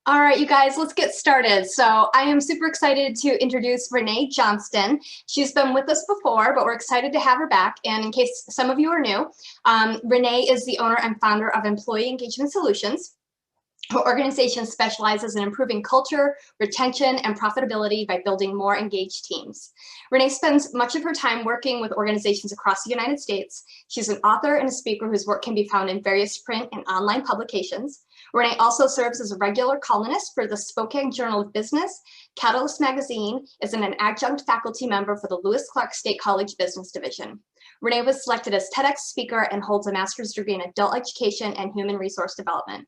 All right, you guys, let's get started. So I am super excited to introduce Renee Johnston. She's been with us before, but we're excited to have her back. And in case some of you are new, Renee is the owner and founder of Employee Engagement Solutions. Her organization specializes in improving culture, retention, and profitability by building more engaged teams. Renee spends much of her time working with organizations across the United States. She's an author and a speaker whose work can be found in various print and online publications. Renee also serves as a regular columnist for the Spokane Journal of Business. Catalyst Magazine is an adjunct faculty member for the Lewis Clark State College Business Division. Renee was selected as TEDx speaker and holds a master's degree in adult education and human resource development.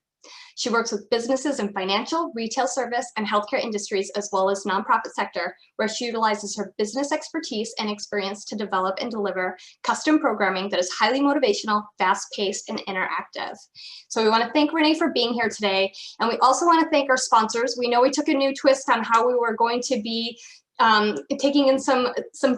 She works with businesses in financial, retail service, and healthcare industries, as well as nonprofit sector, where she utilizes her business expertise and experience to develop and deliver custom programming that is highly motivational, fast-paced, and interactive. So we want to thank Renee for being here today. And we also want to thank our sponsors. We know we took a new twist on how we were going to be taking in some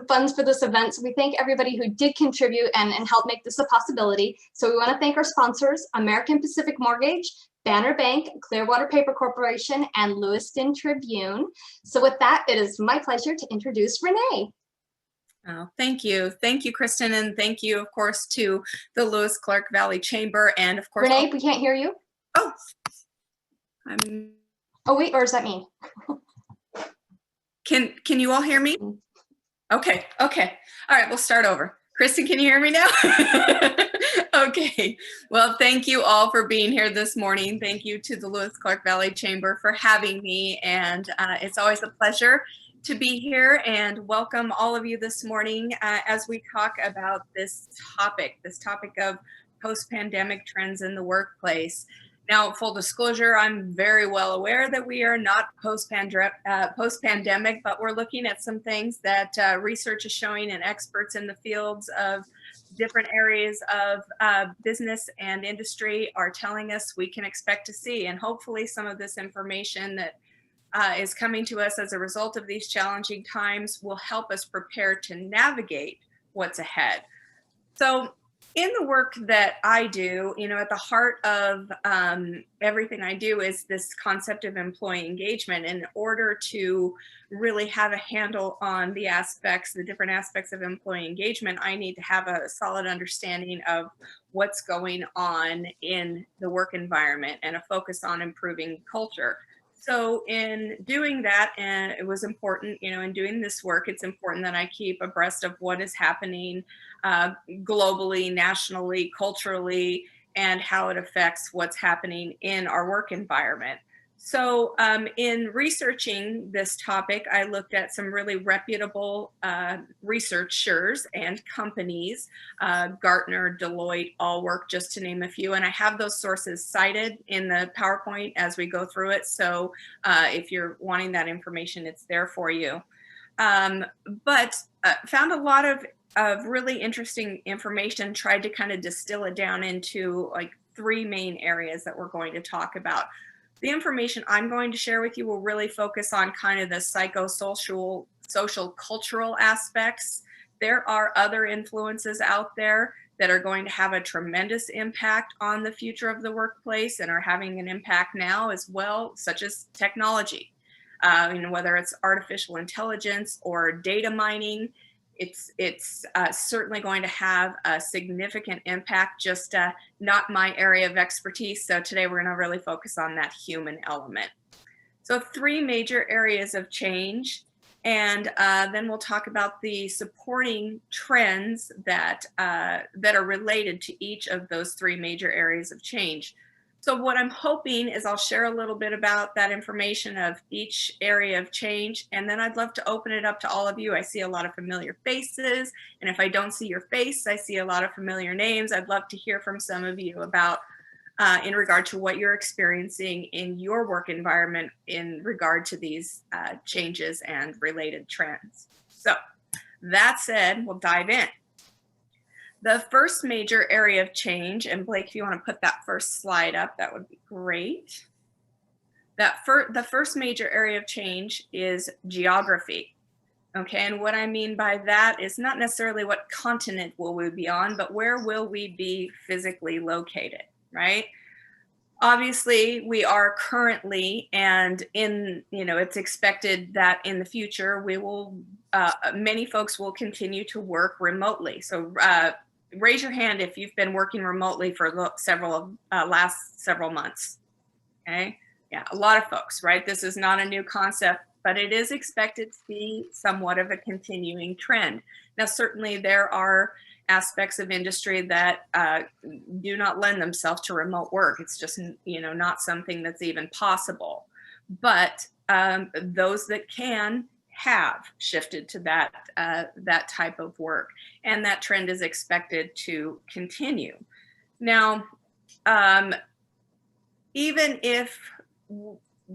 funds for this event. So we thank everybody who did contribute and help make this a possibility. So we want to thank our sponsors, American Pacific Mortgage, Banner Bank, Clearwater Paper Corporation, and Lewiston Tribune. So with that, it is my pleasure to introduce Renee. Oh, thank you. Thank you, Kristen. And thank you, of course, to the Lewis Clark Valley Chamber. And of course, Renee, we can't hear you. Oh, oh wait, or is that me? Can you all hear me? Okay. All right, we'll start over. Kristen, can you hear me now? Okay. Well, thank you all for being here this morning. Thank you to the Lewis Clark Valley Chamber for having me. And it's always a pleasure to be here and welcome all of you this morning as we talk about this topic of post-pandemic trends in the workplace. Now, full disclosure, I'm very well aware that we are not post-pandemic, but we're looking at some things that research is showing and experts in the fields of different areas of business and industry are telling us we can expect to see. And hopefully some of this information that is coming to us as a result of these challenging times will help us prepare to navigate what's ahead. So in the work that I do, at the heart of everything I do is this concept of employee engagement. In order to really have a handle on the different aspects of employee engagement, I need to have a solid understanding of what's going on in the work environment and a focus on improving culture. So in doing that, and it was important, in doing this work, it's important that I keep abreast of what is happening globally, nationally, culturally, and how it affects what's happening in our work environment. So in researching this topic, I looked at some really reputable researchers and companies, Gartner, Deloitte, Allwork, just to name a few. And I have those sources cited in the PowerPoint as we go through it. So if you're wanting that information, it's there for you. But found a lot of really interesting information, tried to kind of distill it down into like three main areas that we're going to talk about. The information I'm going to share with you will really focus on kind of the psychosocial, social, cultural aspects. There are other influences out there that are going to have a tremendous impact on the future of the workplace and are having an impact now as well, such as technology. Whether it's artificial intelligence or data mining, it's certainly going to have a significant impact, just not my area of expertise. So today we're going to really focus on that human element. So three major areas of change, and then we'll talk about the supporting trends that are related to each of those three major areas of change. So what I'm hoping is I'll share a little bit about that information of each area of change, and then I'd love to open it up to all of you. I see a lot of familiar faces, and if I don't see your face, I see a lot of familiar names. I'd love to hear from some of you about in regard to what you're experiencing in your work environment in regard to these changes and related trends. So that said, we'll dive in. The first major area of change, and Blake, if you want to put that first slide up, that would be great. The first major area of change is geography. Okay, and what I mean by that is not necessarily what continent will we be on, but where will we be physically located, right? Obviously, we are currently, and it's expected that in the future, many folks will continue to work remotely. So raise your hand if you've been working remotely for last several months. Okay. Yeah, a lot of folks, right? This is not a new concept, but it is expected to be somewhat of a continuing trend. Now, certainly there are aspects of industry that do not lend themselves to remote work. It's just, not something that's even possible. But those that can have shifted to that type of work, and that trend is expected to continue. Now, even if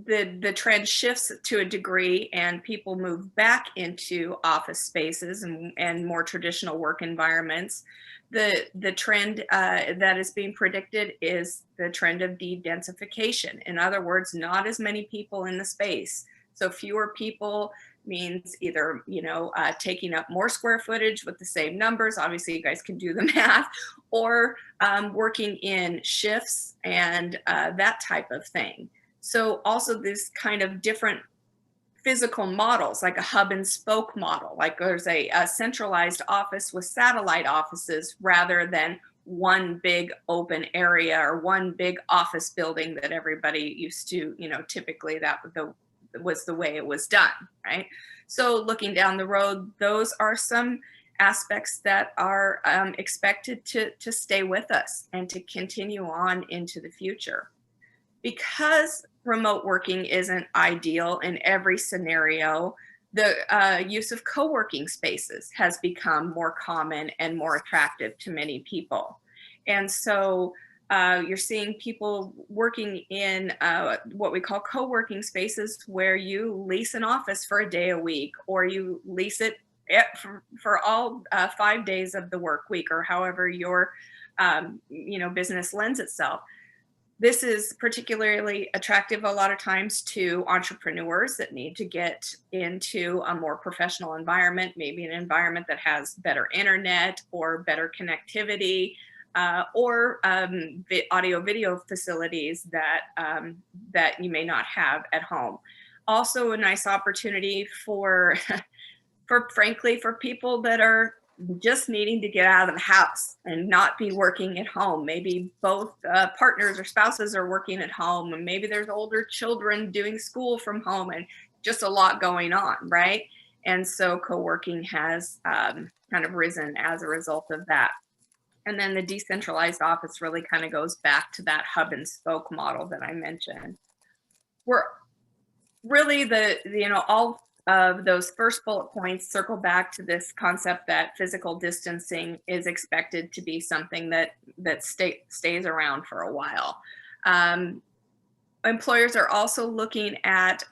the trend shifts to a degree and people move back into office spaces and more traditional work environments, the trend that is being predicted is the trend of de-densification. In other words, not as many people in the space. So fewer people means either, taking up more square footage with the same numbers. Obviously, you guys can do the math, or working in shifts and that type of thing. So also this kind of different physical models, like a hub and spoke model, like there's a centralized office with satellite offices rather than one big open area or one big office building that everybody used to, typically that was the way it was done, right? So looking down the road, those are some aspects that are expected to stay with us and to continue on into the future. Because remote working isn't ideal in every scenario, the use of co-working spaces has become more common and more attractive to many people. And so you're seeing people working in what we call co-working spaces, where you lease an office for a day a week, or you lease it for all 5 days of the work week, or however your business lends itself. This is particularly attractive a lot of times to entrepreneurs that need to get into a more professional environment, maybe an environment that has better internet or better connectivity, or audio video facilities that you may not have at home. Also a nice opportunity for frankly, for people that are just needing to get out of the house and not be working at home. Maybe both partners or spouses are working at home, and maybe there's older children doing school from home, and just a lot going on, right? And so co-working has kind of risen as a result of that. And then the decentralized office really kind of goes back to that hub and spoke model that I mentioned. We're really all of those first bullet points circle back to this concept that physical distancing is expected to be something that stays around for a while. Employers are also looking at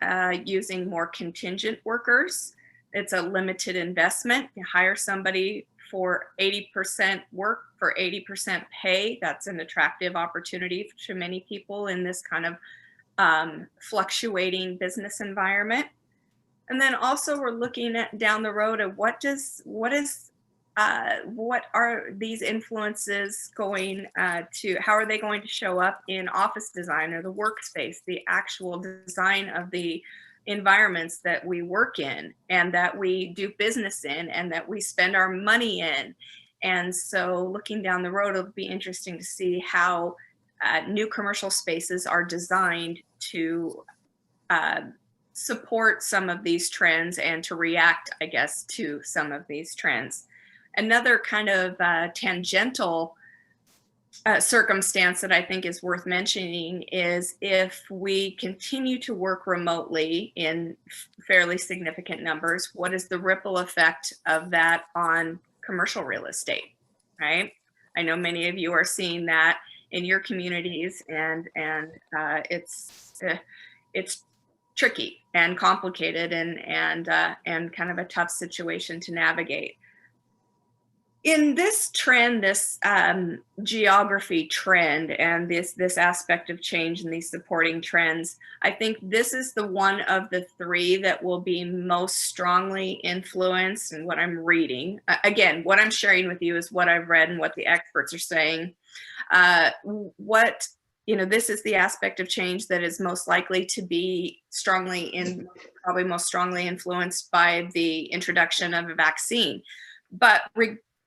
using more contingent workers. It's a limited investment. You hire somebody for 80% work for 80% pay. That's an attractive opportunity to many people in this kind of fluctuating business environment. And then also we're looking at down the road of what are these influences going to, how are they going to show up in office design or the workspace, the actual design of the environments that we work in and that we do business in and that we spend our money in. And so looking down the road, it'll be interesting to see how new commercial spaces are designed to support some of these trends and to react, I guess, to some of these trends. Another kind of tangential circumstance that I think is worth mentioning is if we continue to work remotely in fairly significant numbers, what is the ripple effect of that on commercial real estate, right? I know many of you are seeing that in your communities, and it's tricky and complicated and kind of a tough situation to navigate. In this trend, this geography trend, and this aspect of change and these supporting trends, I think this is the one of the three that will be most strongly influenced in what I'm reading. Again, what I'm sharing with you is what I've read and what the experts are saying. What you know, this is the aspect of change that is most likely to be probably most strongly influenced by the introduction of a vaccine. But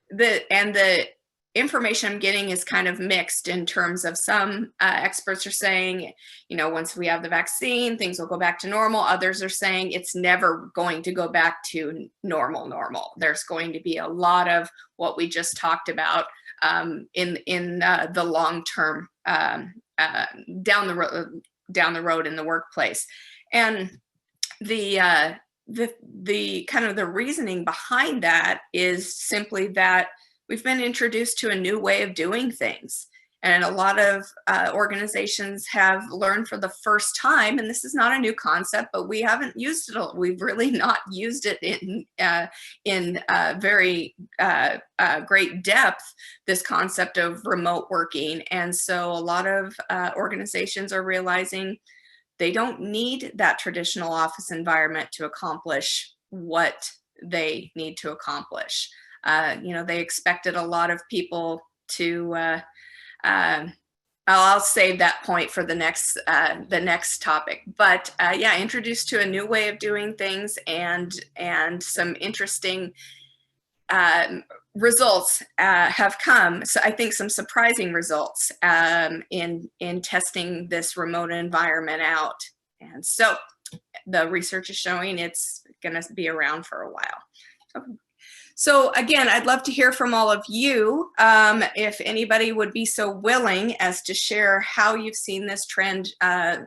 the information I'm getting is kind of mixed in terms of some experts are saying, you know, once we have the vaccine, things will go back to normal. Others are saying it's never going to go back to normal. There's going to be a lot of what we just talked about in the long term down the road in the workplace. And the kind of the reasoning behind that is simply that we've been introduced to a new way of doing things. And a lot of organizations have learned for the first time, and this is not a new concept, but we haven't used it. We've really not used it in very great depth, this concept of remote working. And so a lot of organizations are realizing they don't need that traditional office environment to accomplish what they need to accomplish. You know, they expected a lot of people to, I'll save that point for the next topic. But yeah, introduced to a new way of doing things and some interesting results have come. So I think some surprising results in testing this remote environment out. And so the research is showing it's going to be around for a while. So again, I'd love to hear from all of you. If anybody would be so willing as to share how you've seen this trend,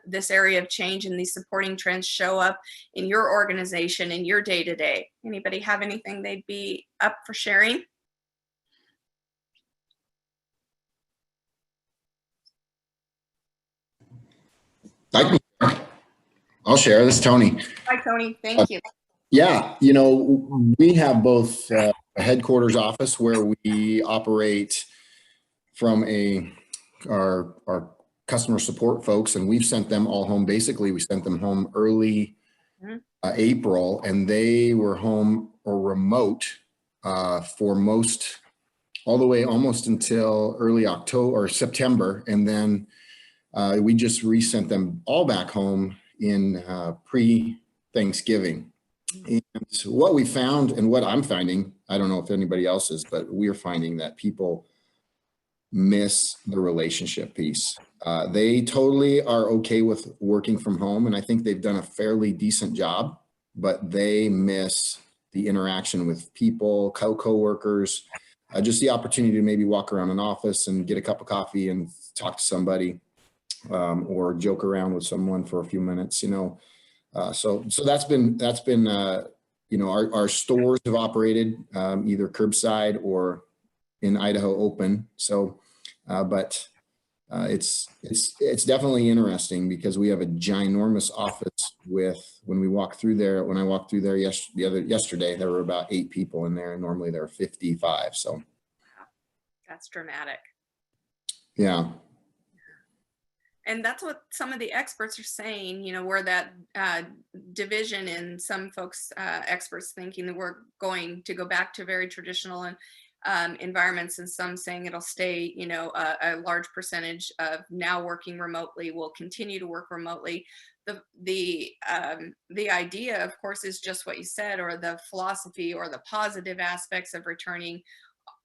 this area of change and these supporting trends show up in your organization, in your day-to-day. Anybody have anything they'd be up for sharing? I'll share. This is Tony. Hi, Tony. Thank you. Yeah, you know, we have both a headquarters office where we operate from our customer support folks, and we've sent them all home. Basically, we sent them home early April, and they were home or remote for most, all the way almost until early October or September, and then we just resent them all back home in pre-Thanksgiving. And what we found, and what I'm finding, I don't know if anybody else is, but we're finding that people miss the relationship piece. They totally are okay with working from home, and I think they've done a fairly decent job, but they miss the interaction with people, co-workers, just the opportunity to maybe walk around an office and get a cup of coffee and talk to somebody, or joke around with someone for a few minutes, you know. So that's been you know, our stores have operated either curbside or in Idaho open. So, but it's definitely interesting because we have a ginormous office with, when I walked through there yesterday, there were about 8 people in there, and normally there are 55. So that's dramatic. Yeah. And that's what some of the experts are saying, you know, where that division in some folks, experts thinking that we're going to go back to very traditional environments, and some saying it'll stay, you know, a large percentage of now working remotely will continue to work remotely. The idea, of course, is just what you said, or the philosophy or the positive aspects of returning,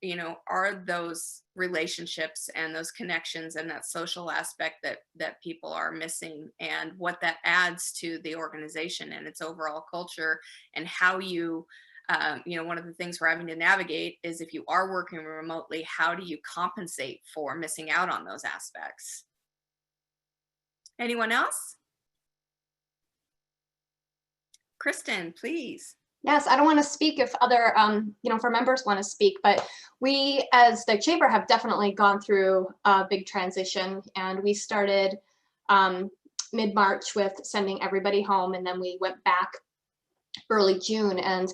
you know, are those relationships and those connections and that social aspect that people are missing, and what that adds to the organization and its overall culture, and how you, you know, one of the things we're having to navigate is, if you are working remotely, how do you compensate for missing out on those aspects? Anyone else? Kristen, please. Yes, I don't want to speak if other, you know, if our members want to speak, but we as the chamber have definitely gone through a big transition, and we started mid-March with sending everybody home, and then we went back early June. And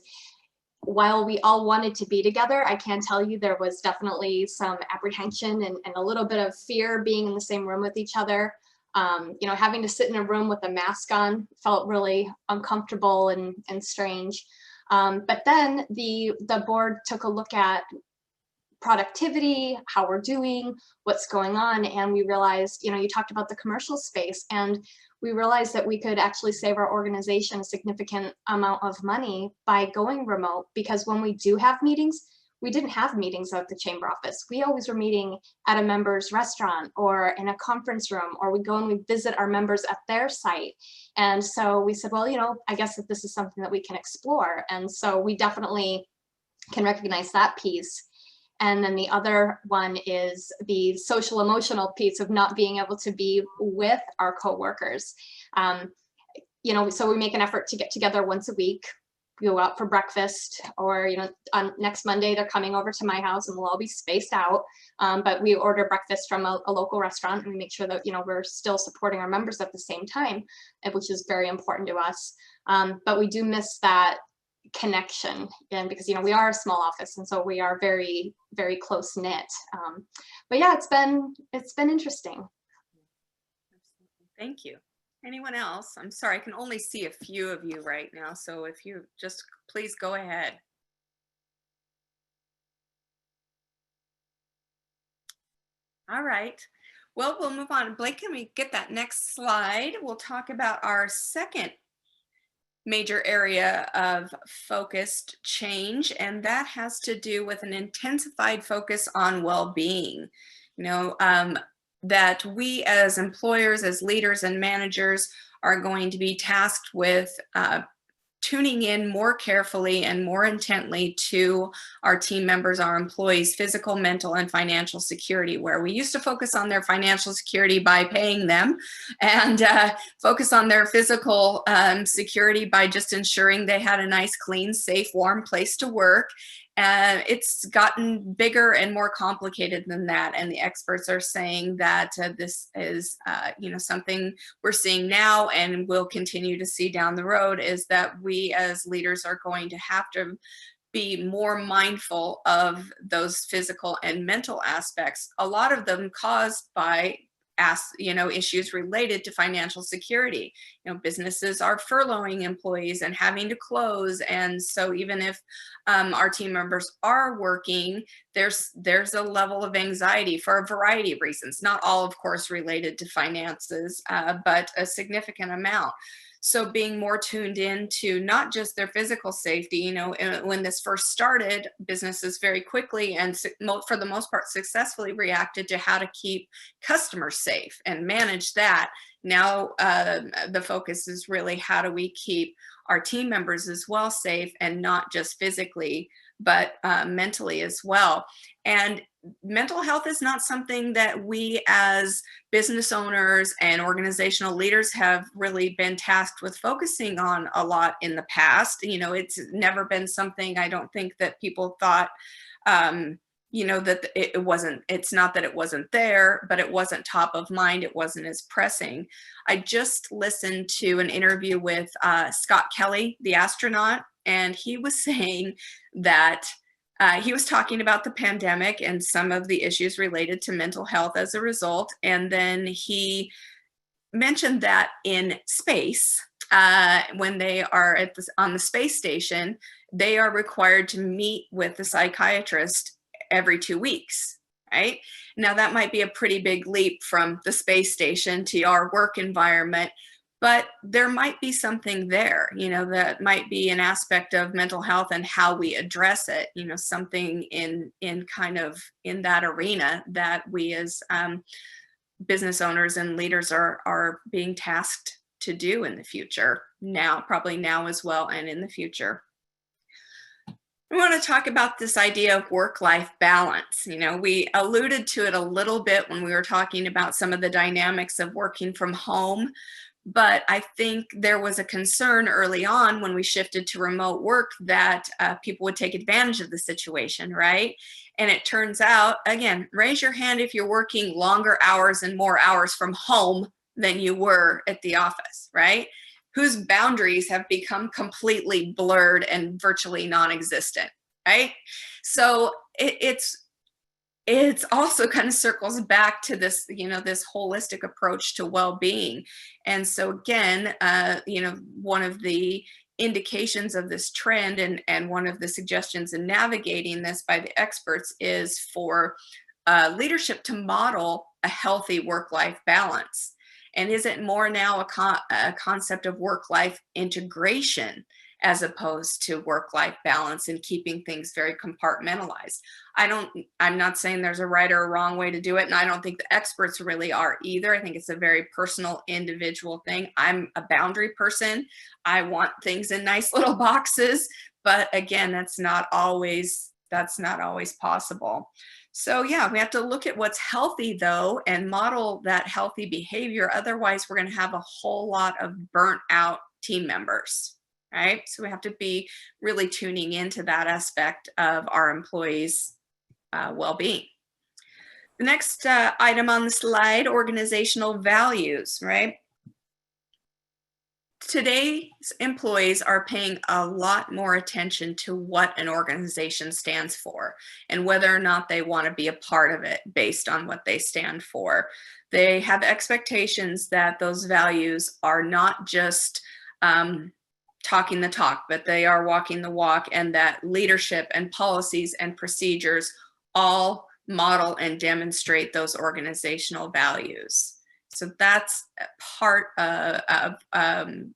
while we all wanted to be together, I can tell you there was definitely some apprehension and a little bit of fear being in the same room with each other. You know, having to sit in a room with a mask on felt really uncomfortable and strange. But then the board took a look at productivity, how we're doing, what's going on. And we realized, you talked about the commercial space, and we realized that we could actually save our organization a significant amount of money by going remote, because when we do have meetings, we didn't have meetings at the chamber office. We always were meeting at a member's restaurant or in a conference room, or we go and we visit our members at their site. And so we said, well, I guess that this is something that we can explore. And so we definitely can recognize that piece. And then the other one is the social emotional piece of not being able to be with our coworkers. So we make an effort to get together once a week. We go out for breakfast, or on next Monday they're coming over to my house and we'll all be spaced out. But we order breakfast from a local restaurant, and we make sure that we're still supporting our members at the same time, which is very important to us. But we do miss that connection, and because we are a small office, and so we are very, very close knit. But yeah, it's been interesting. Thank you. Anyone else? I'm sorry, I can only see a few of you right now, so if you just please go ahead. All right. Well, we'll move on. Blake, can we get that next slide? We'll talk about our second major area of focused change, and that has to do with an intensified focus on well-being. That we as employers, as leaders and managers, are going to be tasked with tuning in more carefully and more intently to our team members, our employees' physical, mental, and financial security, where we used to focus on their financial security by paying them, and focus on their physical security by just ensuring they had a nice, clean, safe, warm place to work. It's gotten bigger and more complicated than that, and the experts are saying that this is something we're seeing now and will continue to see down the road, is that we as leaders are going to have to be more mindful of those physical and mental aspects, a lot of them caused by issues related to financial security. Businesses are furloughing employees and having to close, and so even if our team members are working, there's a level of anxiety for a variety of reasons, not all, of course, related to finances, but a significant amount. So being more tuned in to not just their physical safety, when this first started, businesses very quickly and for the most part successfully reacted to how to keep customers safe and manage that. Now the focus is really how do we keep our team members as well safe, and not just physically, but mentally as well. And mental health is not something that we as business owners and organizational leaders have really been tasked with focusing on a lot in the past. It's never been something, I don't think, that people thought, that it wasn't, it's not that it wasn't there, but it wasn't top of mind. It wasn't as pressing. I just listened to an interview with Scott Kelly, the astronaut, and he was saying that he was talking about the pandemic and some of the issues related to mental health as a result. And then he mentioned that in space, when they are on the space station, they are required to meet with the psychiatrist every 2 weeks, right? Now, that might be a pretty big leap from the space station to our work environment, but there might be something there, that might be an aspect of mental health and how we address it, something in that arena that we as business owners and leaders are being tasked to do in the future, probably now as well, and in the future. I want to talk about this idea of work-life balance. We alluded to it a little bit when we were talking about some of the dynamics of working from home. But I think there was a concern early on when we shifted to remote work that people would take advantage of the situation, right? And it turns out, again, raise your hand if you're working longer hours and more hours from home than you were at the office, right? Whose boundaries have become completely blurred and virtually non-existent, right? So it's also kind of circles back to this, this holistic approach to well-being. And so again, one of the indications of this trend, and one of the suggestions in navigating this by the experts is for leadership to model a healthy work-life balance. And is it more now a concept of work-life integration as opposed to work-life balance and keeping things very compartmentalized? I'm not saying there's a right or a wrong way to do it, and I don't think the experts really are either. I think it's a very personal, individual thing. I'm a boundary person. I want things in nice little boxes, but again, that's not always possible. So yeah, we have to look at what's healthy though and model that healthy behavior. Otherwise, we're going to have a whole lot of burnt out team members, right? So we have to be really tuning into that aspect of our employees' well-being. The next item on the slide, organizational values, right? Today's employees are paying a lot more attention to what an organization stands for and whether or not they want to be a part of it based on what they stand for. They have expectations that those values are not just talking the talk, but they are walking the walk, and that leadership and policies and procedures all model and demonstrate those organizational values. So that's part of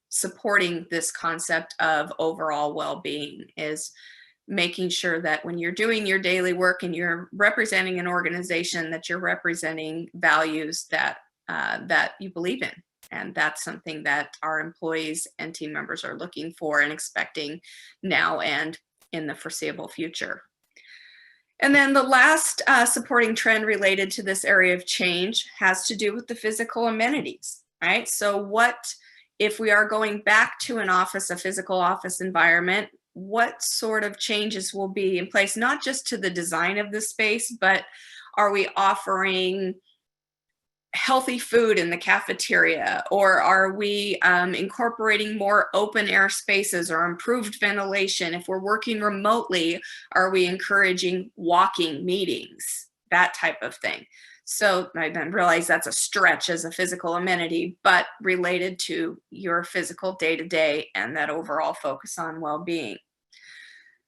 supporting this concept of overall well-being, is making sure that when you're doing your daily work and you're representing an organization, that you're representing values that that you believe in. And that's something that our employees and team members are looking for and expecting now and in the foreseeable future. And then the last supporting trend related to this area of change has to do with the physical amenities, right? So what, if we are going back to an office, a physical office environment, what sort of changes will be in place, not just to the design of the space, but are we offering healthy food in the cafeteria, or are we incorporating more open air spaces or improved ventilation? If we're working remotely, are we encouraging walking meetings, that type of thing? So I then realize that's a stretch as a physical amenity, but related to your physical day-to-day and that overall focus on well-being.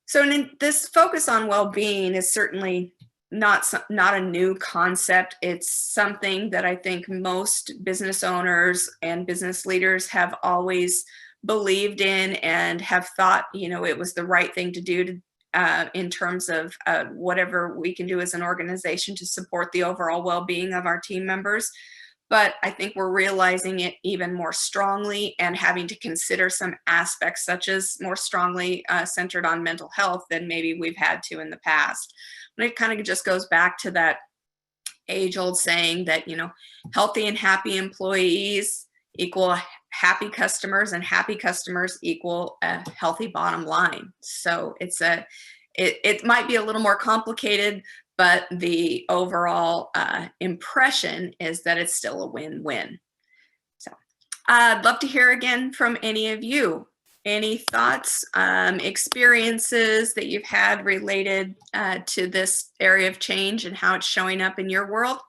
So this focus on well-being is certainly not a new concept. It's something that I think most business owners and business leaders have always believed in and have thought, you know, it was the right thing to do to, in terms of whatever we can do as an organization to support the overall well-being of our team members. But I think we're realizing it even more strongly and having to consider some aspects such as more strongly centered on mental health than maybe we've had to in the past. And it kind of just goes back to that age-old saying that, you know, healthy and happy employees equal happy customers, and happy customers equal a healthy bottom line. So it might be a little more complicated, but the overall impression is that it's still a win-win. So I'd love to hear again from any of you. Any thoughts, experiences that you've had related to this area of change and how it's showing up in your world?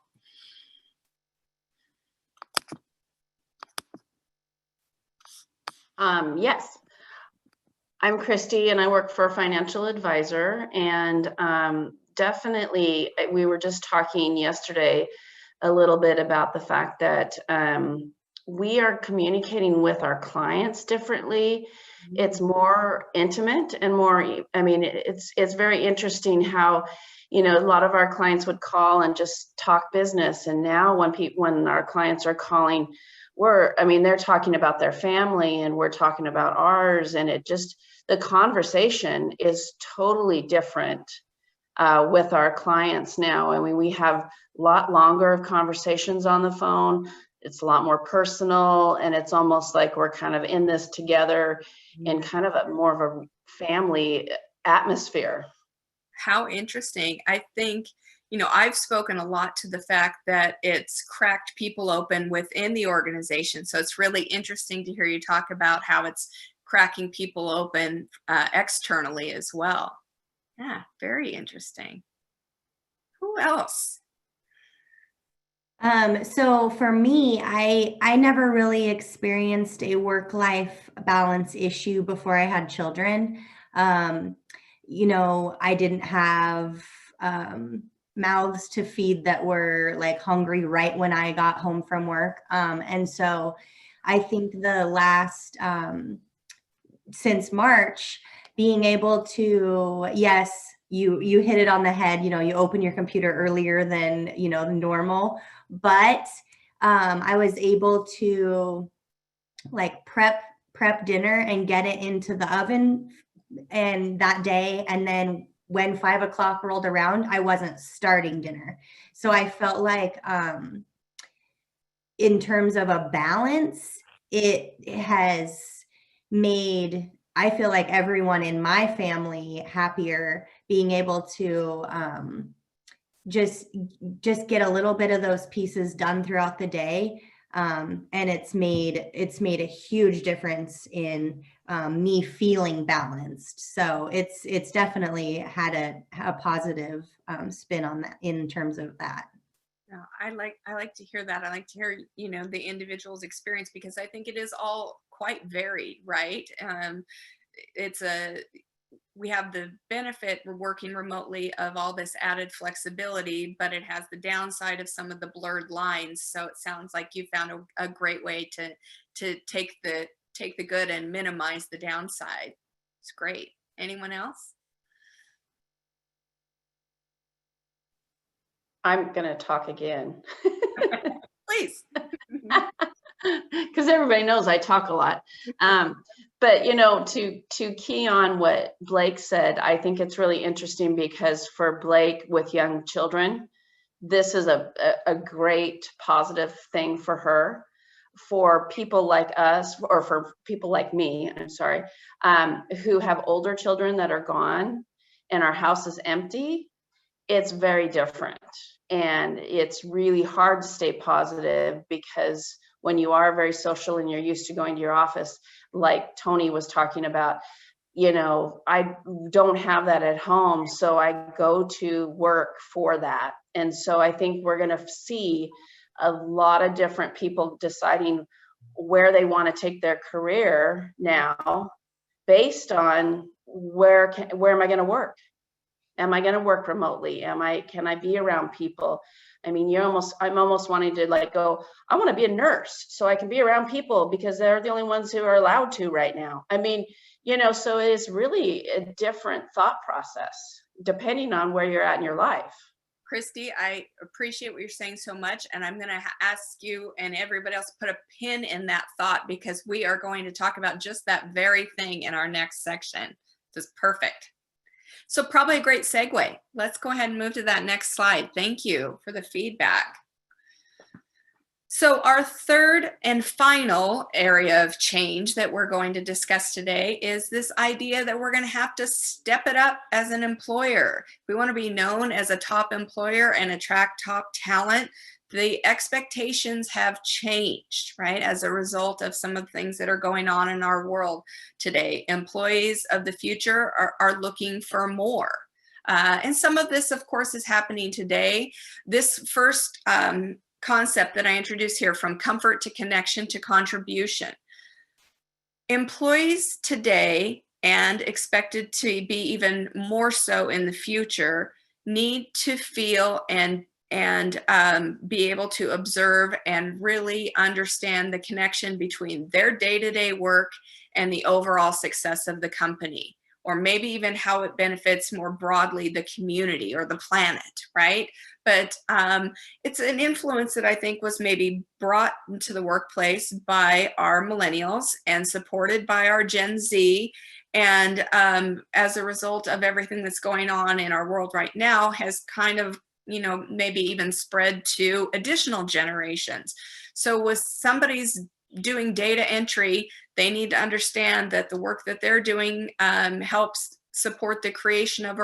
Yes, I'm Christy and I work for a financial advisor, and definitely we were just talking yesterday a little bit about the fact that we are communicating with our clients differently. It's more intimate and more, I mean, it's very interesting how, you know, a lot of our clients would call and just talk business. And now when our clients are calling, they're talking about their family and we're talking about ours. And the conversation is totally different with our clients now. I mean, we have a lot longer conversations on the phone. It's a lot more personal, and it's almost like we're kind of in this together in kind of more of a family atmosphere. How interesting. I think, you know, I've spoken a lot to the fact that it's cracked people open within the organization. So it's really interesting to hear you talk about how it's cracking people open externally as well. Yeah, very interesting. Who else? So for me, I never really experienced a work-life balance issue before I had children. Um, I didn't have mouths to feed that were like hungry right when I got home from work. And so I think the last since March, being able to, yes, you hit it on the head, you open your computer earlier than, normal, but I was able to like prep dinner and get it into the oven and that day. And then when 5 o'clock rolled around, I wasn't starting dinner. So I felt like in terms of a balance, it has made, I feel like, everyone in my family happier, being able to just get a little bit of those pieces done throughout the day. And it's made a huge difference in me feeling balanced. So it's definitely had a positive spin on that in terms of that. No, I like to hear that. I like to hear, the individual's experience, because I think it is all quite varied, right? We have the benefit, we're working remotely, of all this added flexibility, but it has the downside of some of the blurred lines. So it sounds like you found a great way to take the good and minimize the downside. It's great. Anyone else? I'm going to talk again. Please. Because everybody knows I talk a lot. But, to key on what Blake said, I think it's really interesting, because for Blake with young children, this is a great positive thing for her. For people like us, or for people like me, I'm sorry, who have older children that are gone and our house is empty, it's very different. And it's really hard to stay positive, because when you are very social and you're used to going to your office, like Tony was talking about, I don't have that at home. So I go to work for that. And so I think we're going to see a lot of different people deciding where they want to take their career now, based on where am I going to work? Am I going to work remotely? Can I be around people? I mean, I'm almost wanting to go, I want to be a nurse so I can be around people, because they're the only ones who are allowed to right now. I mean, so it is really a different thought process depending on where you're at in your life. Christy, I appreciate what you're saying so much. And I'm going to ask you and everybody else to put a pin in that thought, because we are going to talk about just that very thing in our next section. This is perfect. So probably a great segue. Let's go ahead and move to that next slide. Thank you for the feedback. So our third and final area of change that we're going to discuss today is this idea that we're going to have to step it up as an employer. We want to be known as a top employer and attract top talent. The expectations have changed, right, as a result of some of the things that are going on in our world today. Employees of the future are looking for more. And some of this, of course, is happening today. This first concept that I introduced here, from comfort to connection to contribution. Employees today, and expected to be even more so in the future, need to feel and be able to observe and really understand the connection between their day-to-day work and the overall success of the company, or maybe even how it benefits more broadly the community or the planet, right? But it's an influence that I think was maybe brought into the workplace by our millennials and supported by our Gen Z. And as a result of everything that's going on in our world right now, has kind of, maybe even spread to additional generations. So with somebody's doing data entry, they need to understand that the work that they're doing helps support the creation of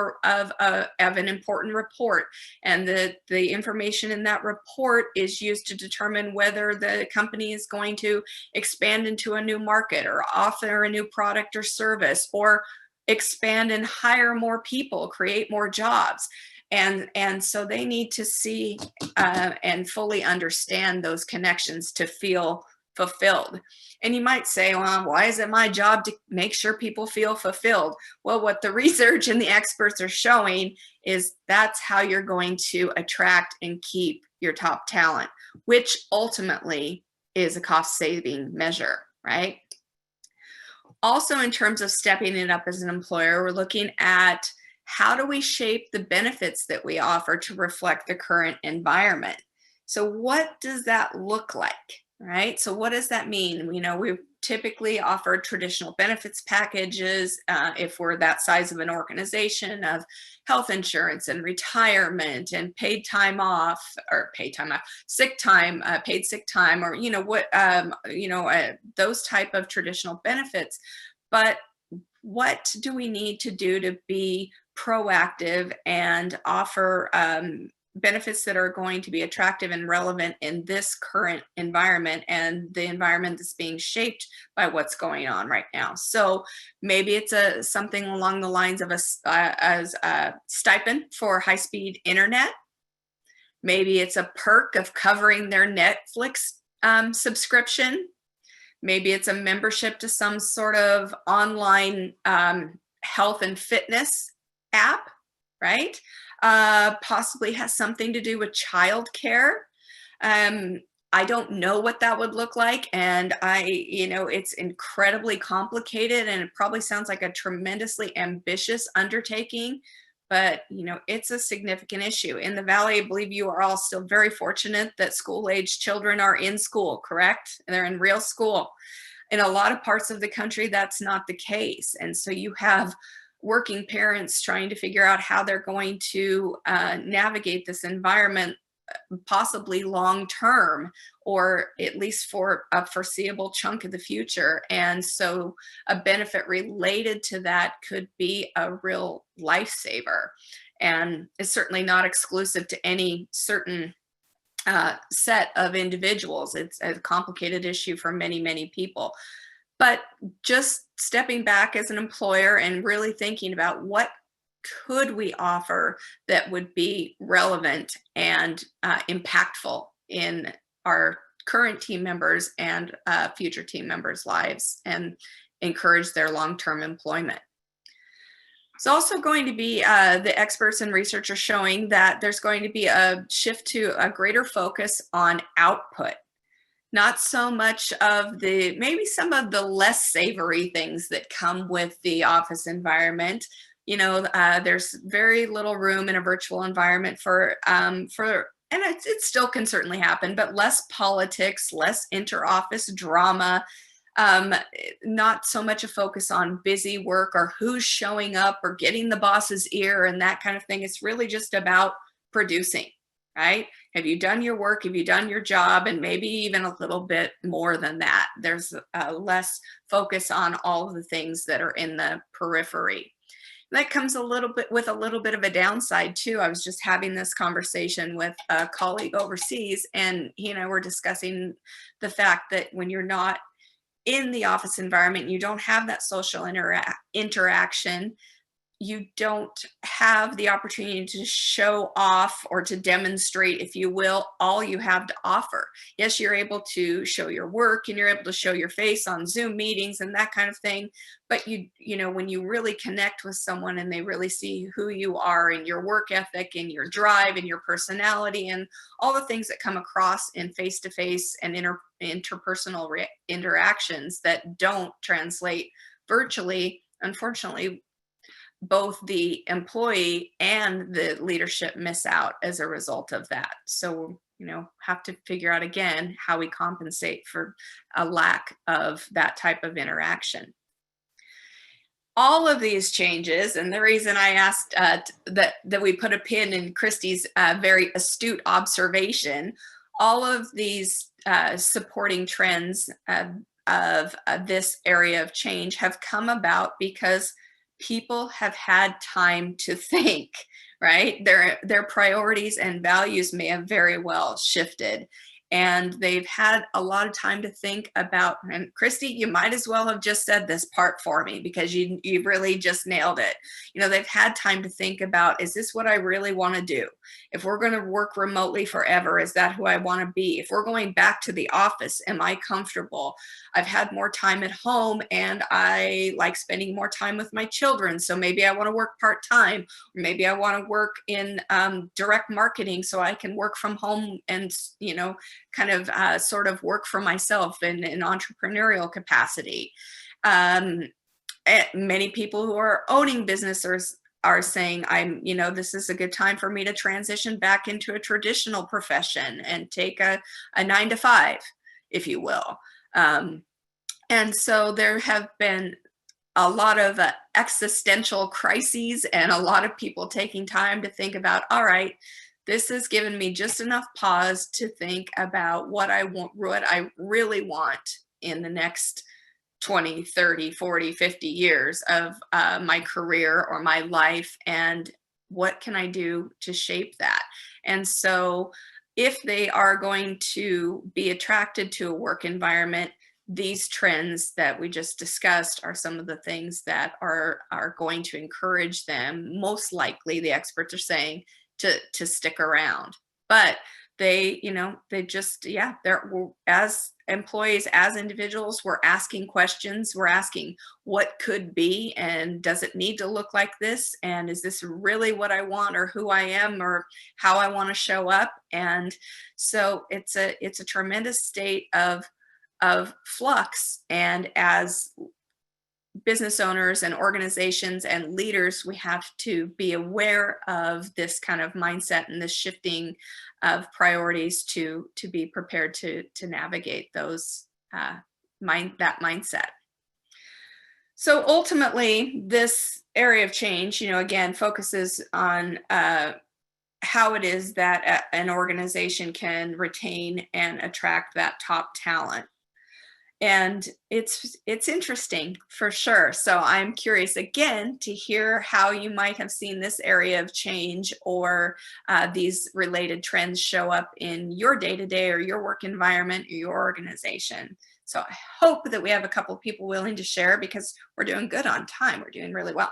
an important report, and the information in that report is used to determine whether the company is going to expand into a new market, or offer a new product or service, or expand and hire more people, create more jobs. And so they need to see and fully understand those connections to feel fulfilled. And you might say, well, why is it my job to make sure people feel fulfilled? Well, what the research and the experts are showing is that's how you're going to attract and keep your top talent, which ultimately is a cost-saving measure, right? Also, in terms of stepping it up as an employer, we're looking at how do we shape the benefits that we offer to reflect the current environment? So what does that look like, right? So what does that mean? You know, we typically offer traditional benefits packages if we're that size of an organization, of health insurance and retirement and paid time off, or sick time, paid sick time, or those type of traditional benefits. But what do we need to do to be proactive and offer benefits that are going to be attractive and relevant in this current environment and the environment that's being shaped by what's going on right now? So maybe it's something along the lines of a stipend for high-speed internet. Maybe it's a perk of covering their Netflix subscription. Maybe it's a membership to some sort of online health and fitness app, right? Possibly has something to do with childcare. I don't know what that would look like. And it's incredibly complicated, and it probably sounds like a tremendously ambitious undertaking, but it's a significant issue. In the Valley, I believe you are all still very fortunate that school-age children are in school, correct? And they're in real school. In a lot of parts of the country, that's not the case. And so you have working parents trying to figure out how they're going to navigate this environment, possibly long-term, or at least for a foreseeable chunk of the future. And so a benefit related to that could be a real lifesaver. And it's certainly not exclusive to any certain set of individuals. It's a complicated issue for many, many people. But just stepping back as an employer and really thinking about what could we offer that would be relevant and impactful in our current team members and future team members' lives, and encourage their long-term employment. It's also going to be, the experts and researchers showing that there's going to be a shift to a greater focus on output. Not so much of maybe some of the less savory things that come with the office environment. There's very little room in a virtual environment and it still can certainly happen, but less politics, less inter-office drama, not so much a focus on busy work or who's showing up or getting the boss's ear and that kind of thing. It's really just about producing, right? Have you done your work? Have you done your job? And maybe even a little bit more than that. There's less focus on all of the things that are in the periphery. That comes with a little bit of a downside too. I was just having this conversation with a colleague overseas, and he and I were discussing the fact that when you're not in the office environment, you don't have that social interaction. You don't have the opportunity to show off or to demonstrate, if you will, all you have to offer. Yes, you're able to show your work and you're able to show your face on Zoom meetings and that kind of thing. But when you really connect with someone and they really see who you are and your work ethic and your drive and your personality and all the things that come across in face-to-face and interpersonal interactions that don't translate virtually, unfortunately, both the employee and the leadership miss out as a result of that. So, have to figure out again how we compensate for a lack of that type of interaction. All of these changes, and the reason I asked that we put a pin in Christy's very astute observation, all of these supporting trends of this area of change have come about because people have had time to think, right? Their priorities and values may have very well shifted. and they've had a lot of time to think about, and Christy, you might as well have just said this part for me, because you really just nailed it. You know, they've had time to think about, is this what I really want to do? If we're going to work remotely forever, is that who I want to be? If we're going back to the office, am I comfortable? I've had more time at home and I like spending more time with my children. So maybe I want to work part-time, or maybe I want to work in direct marketing so I can work from home and, you know, kind of sort of work for myself in an entrepreneurial capacity. Many people who are owning businesses are saying, you know, this is a good time for me to transition back into a traditional profession and take a 9-to-5, if you will. And so there have been a lot of existential crises and a lot of people taking time to think about, all right, this has given me just enough pause to think about what I want, what I really want in the next 20, 30, 40, 50 years of my career or my life, and what can I do to shape that? And so if they are going to be attracted to a work environment, these trends that we just discussed are some of the things that are going to encourage them, most likely, the experts are saying, to stick around. But they, you know, they just, yeah, they're, as employees, as individuals, we're asking questions. We're asking what could be, and does it need to look like this? And is this really what I want, or who I am, or how I want to show up? And so it's a tremendous state of flux. And as business owners and organizations and leaders, we have to be aware of this kind of mindset and this shifting of priorities to be prepared to navigate those that mindset. So ultimately, this area of change, you know, again, focuses on how it is that an organization can retain and attract that top talent. And it's interesting for sure. So I'm curious again to hear how you might have seen this area of change or these related trends show up in your day-to-day or your work environment or your organization. So I hope that we have a couple of people willing to share, because we're doing good on time. We're doing really well.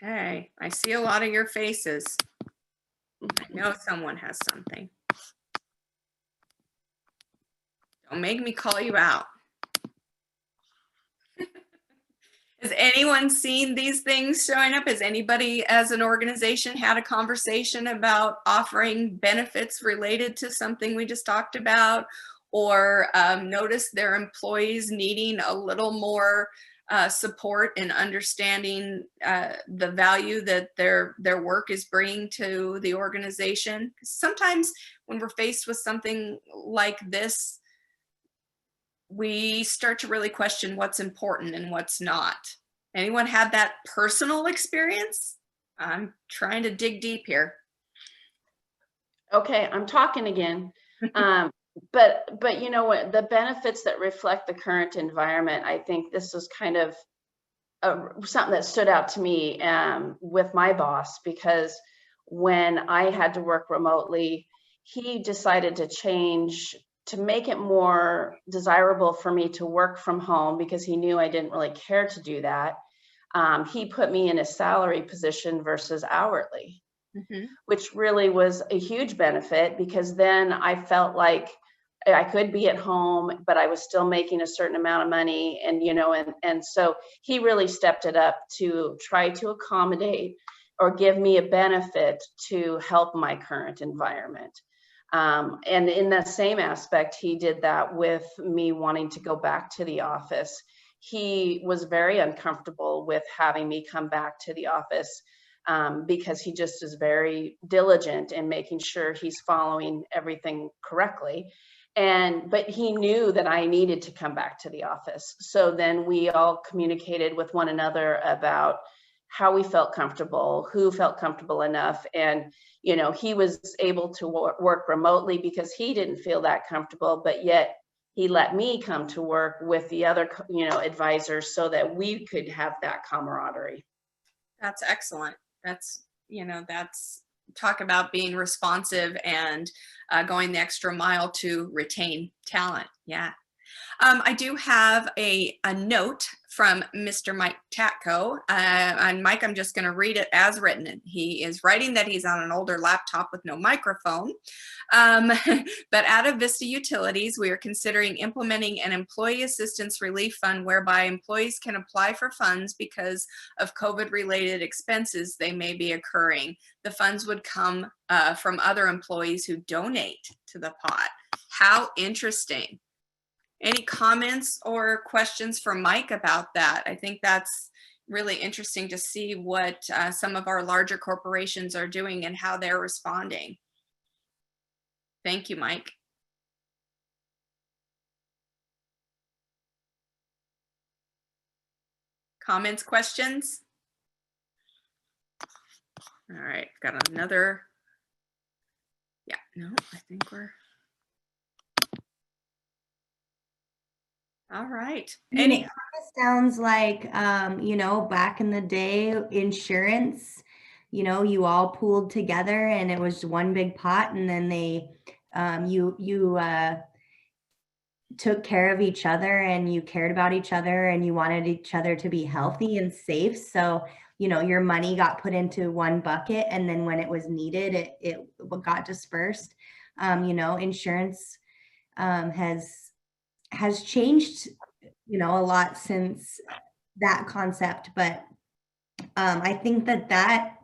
Okay, I see a lot of your faces. I know someone has something. Don't make me call you out. Has anyone seen these things showing up? Has anybody as an organization had a conversation about offering benefits related to something we just talked about, or noticed their employees needing a little more support in understanding the value that their work is bringing to the organization? Sometimes when we're faced with something like this, we start to really question what's important and what's not. Anyone had that personal experience? I'm trying to dig deep here. Okay, I'm talking again. But you know what, the benefits that reflect the current environment, I think this was kind of something that stood out to me with my boss, because when I had to work remotely, he decided to change to make it more desirable for me to work from home, because he knew I didn't really care to do that. He put me in a salary position versus hourly. Mm-hmm. Which really was a huge benefit, because then I felt like I could be at home, but I was still making a certain amount of money. And, you know, and so he really stepped it up to try to accommodate or give me a benefit to help my current environment. And in that same aspect, he did that with me wanting to go back to the office. He was very uncomfortable with having me come back to the office. Because he just is very diligent in making sure he's following everything correctly. But he knew that I needed to come back to the office. So then we all communicated with one another about how we felt comfortable, who felt comfortable enough. And, you know, he was able to work remotely because he didn't feel that comfortable, but yet he let me come to work with the other, advisors so that we could have that camaraderie. That's excellent. That's, that's talk about being responsive and going the extra mile to retain talent. Yeah. I do have a note from Mr. Mike Tatko. And Mike, I'm just going to read it as written. He is writing that he's on an older laptop with no microphone. But out of Vista Utilities, we are considering implementing an employee assistance relief fund whereby employees can apply for funds because of COVID-related expenses they may be occurring. The funds would come from other employees who donate to the pot. How interesting. Any comments or questions for Mike about that? I think that's really interesting to see what some of our larger corporations are doing and how they're responding. Thank you, Mike. Comments, questions? All right, got another. Yeah, no, I think we're. All right. Any? It sounds like, back in the day, insurance, you all pooled together and it was one big pot, and then they, you took care of each other and you cared about each other and you wanted each other to be healthy and safe. So, your money got put into one bucket, and then when it was needed, it got dispersed. Insurance has changed, a lot since that concept. But I think that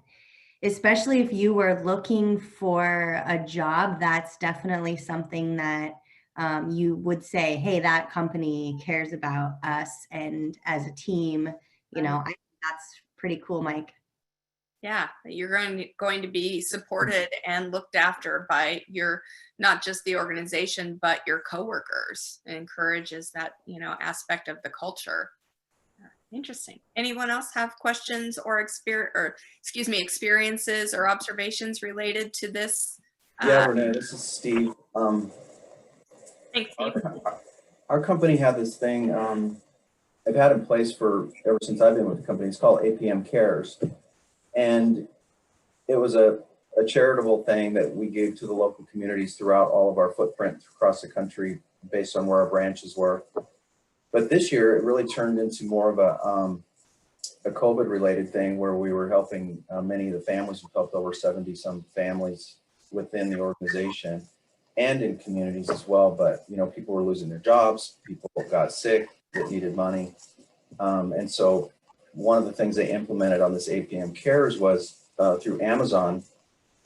especially if you were looking for a job, that's definitely something that you would say, hey, that company cares about us, and as a team, I think that's pretty cool, Mike. Yeah, you're going to be supported and looked after by not just the organization, but your coworkers. It encourages that, aspect of the culture. Interesting. Anyone else have questions or experiences or observations related to this? Yeah, Renee, this is Steve. Thanks, Steve. Our company had this thing I've had in place ever since I've been with the company. It's called APM Cares. And it was a charitable thing that we gave to the local communities throughout all of our footprint across the country based on where our branches were. But this year it really turned into more of a COVID related thing where we were helping many of the families. We helped over 70 some families within the organization and in communities as well. But, people were losing their jobs, people got sick that needed money. And so one of the things they implemented on this APM Cares was through Amazon.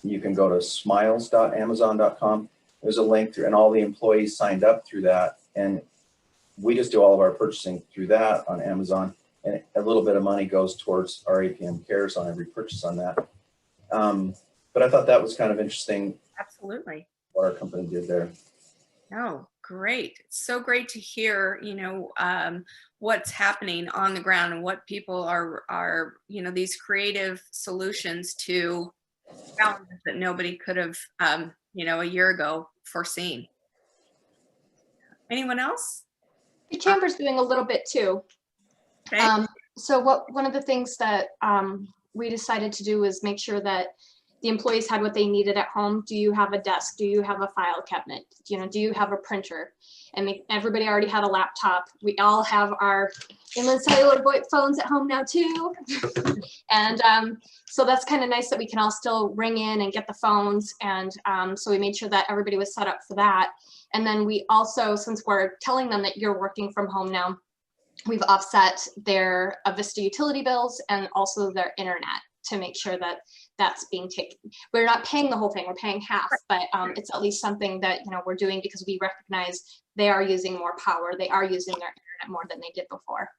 You can go to smiles.amazon.com. There's a link through, and all the employees signed up through that. And we just do all of our purchasing through that on Amazon. And a little bit of money goes towards our APM Cares on every purchase on that. But I thought that was kind of interesting. Absolutely. What our company did there. Oh, great. It's so great to hear, what's happening on the ground and what people are, these creative solutions to challenges that nobody could have, a year ago foreseen. Anyone else? The chamber's doing a little bit too. Okay. So one of the things that we decided to do is make sure that the employees had what they needed at home. Do you have a desk? Do you have a file cabinet? Do you have a printer? And everybody already had a laptop. We all have our inland cellular VoIP phones at home now too. And so that's kind of nice that we can all still ring in and get the phones. And so we made sure that everybody was set up for that. And then we also, since we're telling them that you're working from home now, we've offset their Vista utility bills and also their internet to make sure that that's being taken. We're not paying the whole thing, we're paying half, but it's at least something that we're doing because we recognize they are using more power. They are using their internet more than they did before.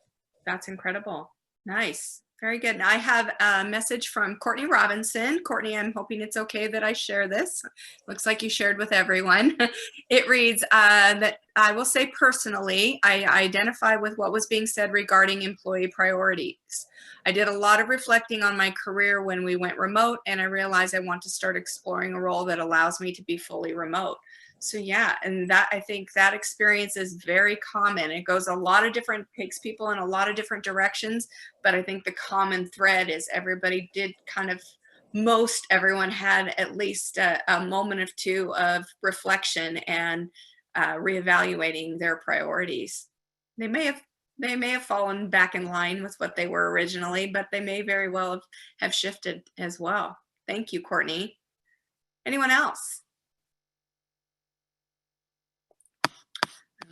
That's incredible. Nice. Very good. Now I have a message from Courtney Robinson. Courtney, I'm hoping it's okay that I share this. Looks like you shared with everyone. It reads that I will say personally, I identify with what was being said regarding employee priorities. I did a lot of reflecting on my career when we went remote, and I realized I want to start exploring a role that allows me to be fully remote. So yeah, and that, I think that experience is very common. It goes a lot of different, takes people in a lot of different directions, but I think the common thread is everybody did kind of, most everyone had at least a moment or two of reflection and reevaluating their priorities. They may have fallen back in line with what they were originally, but they may very well have shifted as well. Thank you, Courtney. Anyone else?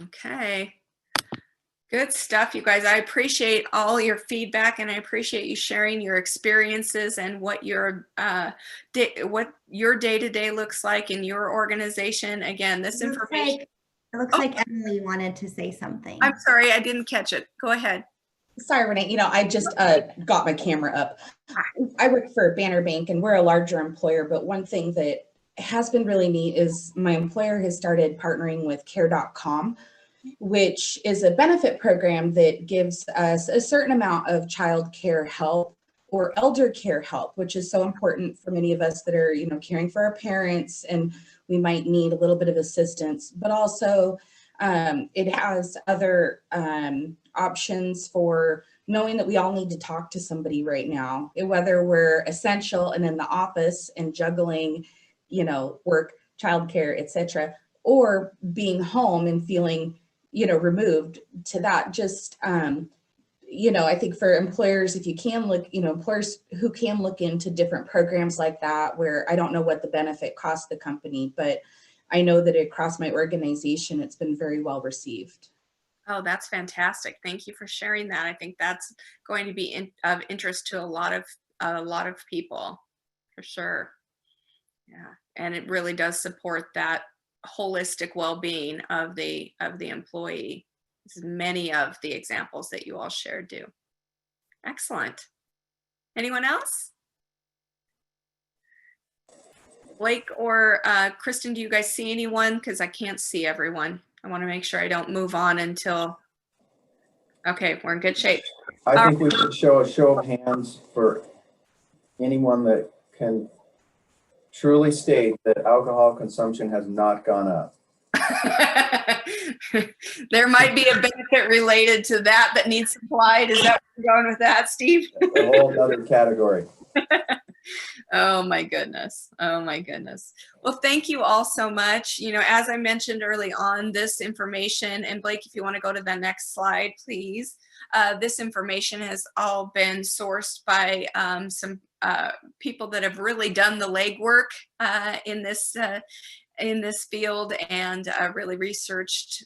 Okay. Good stuff, you guys. I appreciate all your feedback, and I appreciate you sharing your experiences and what your day-to-day looks like in your organization. Again, this information. It looks like Emily wanted to say something. I'm sorry, I didn't catch it. Go ahead. Sorry, Renee. I just got my camera up. I work for Banner Bank, and we're a larger employer, but one thing that has been really neat is my employer has started partnering with care.com, which is a benefit program that gives us a certain amount of child care help or elder care help, which is so important for many of us that are, caring for our parents, and we might need a little bit of assistance, but also it has other options for knowing that we all need to talk to somebody right now, whether we're essential and in the office and juggling, work, childcare, etc., or being home and feeling, removed to that. Just, I think for employers, if you can look, employers who can look into different programs like that, where I don't know what the benefit costs the company, but I know that across my organization, it's been very well received. Oh, that's fantastic. Thank you for sharing that. I think that's going to be of interest to a lot of people, for sure. Yeah, and it really does support that holistic well-being of the employee. Many of the examples that you all shared do. Excellent. Anyone else? Blake or Kristen, do you guys see anyone? Because I can't see everyone. I want to make sure I don't move on until, okay, we're in good shape. I think we should show a show of hands for anyone that can truly state that alcohol consumption has not gone up. There might be a benefit related to that needs supplied. Is that where you're going with that, Steve? A whole other category. Oh my goodness. Oh my goodness. Well, thank you all so much. As I mentioned early on, this information, and Blake, if you want to go to the next slide, please. This information has all been sourced by some people that have really done the legwork in this field, and really researched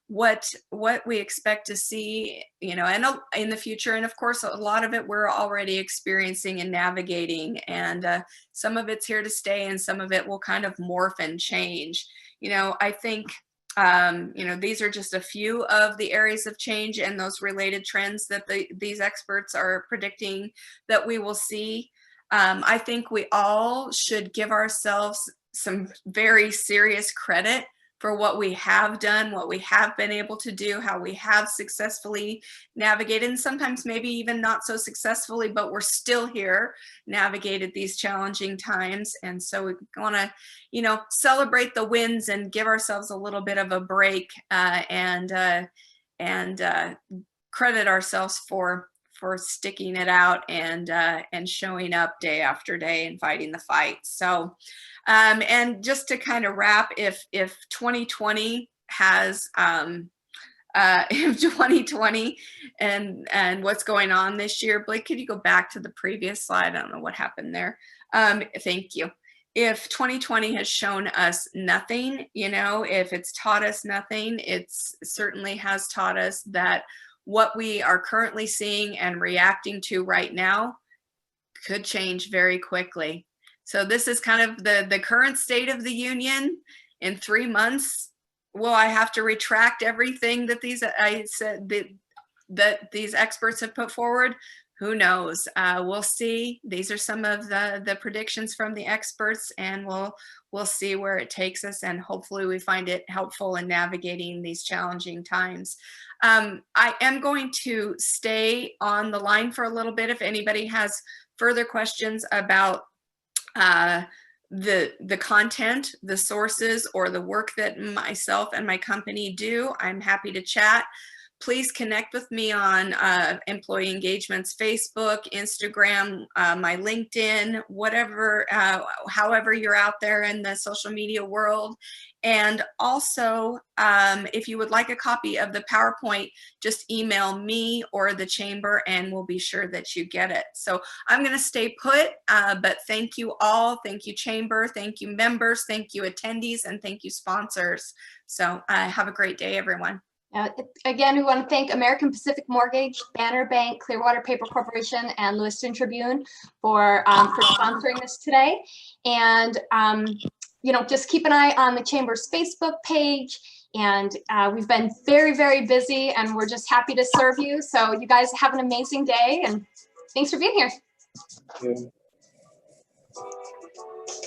what we expect to see, and in the future. And of course, a lot of it we're already experiencing and navigating, and some of it's here to stay, and some of it will kind of morph and change. I think, these are just a few of the areas of change and those related trends that these experts are predicting that we will see. I think we all should give ourselves some very serious credit for what we have done, what we have been able to do, how we have successfully navigated, and sometimes maybe even not so successfully, but we're still here, navigated these challenging times. And so we want to, celebrate the wins and give ourselves a little bit of a break, and credit ourselves for sticking it out and showing up day after day and fighting the fight. So, and just to kind of wrap, if 2020 has, if 2020 and what's going on this year, Blake, could you go back to the previous slide? I don't know what happened there. Thank you. If 2020 has shown us nothing, if it's taught us nothing, it certainly has taught us that what we are currently seeing and reacting to right now could change very quickly. So this is kind of the current state of the union. In 3 months, will I have to retract everything that these experts have put forward? Who knows? We'll see. These are some of the predictions from the experts, and we'll see where it takes us, and hopefully we find it helpful in navigating these challenging times. I am going to stay on the line for a little bit if anybody has further questions about the content, the sources, or the work that myself and my company do, I'm happy to chat. Please connect with me on Employee Engagement's Facebook, Instagram, my LinkedIn, whatever, however you're out there in the social media world. And also, if you would like a copy of the PowerPoint, just email me or the chamber and we'll be sure that you get it. So I'm going to stay put, but thank you all. Thank you, chamber. Thank you, members. Thank you, attendees, and thank you, sponsors. So have a great day, everyone. Again, we want to thank American Pacific Mortgage, Banner Bank, Clearwater Paper Corporation, and Lewiston Tribune for sponsoring this today. And you know, just keep an eye on the Chamber's Facebook page. And we've been very, very busy, and we're just happy to serve you. So you guys have an amazing day, and thanks for being here. Thank you.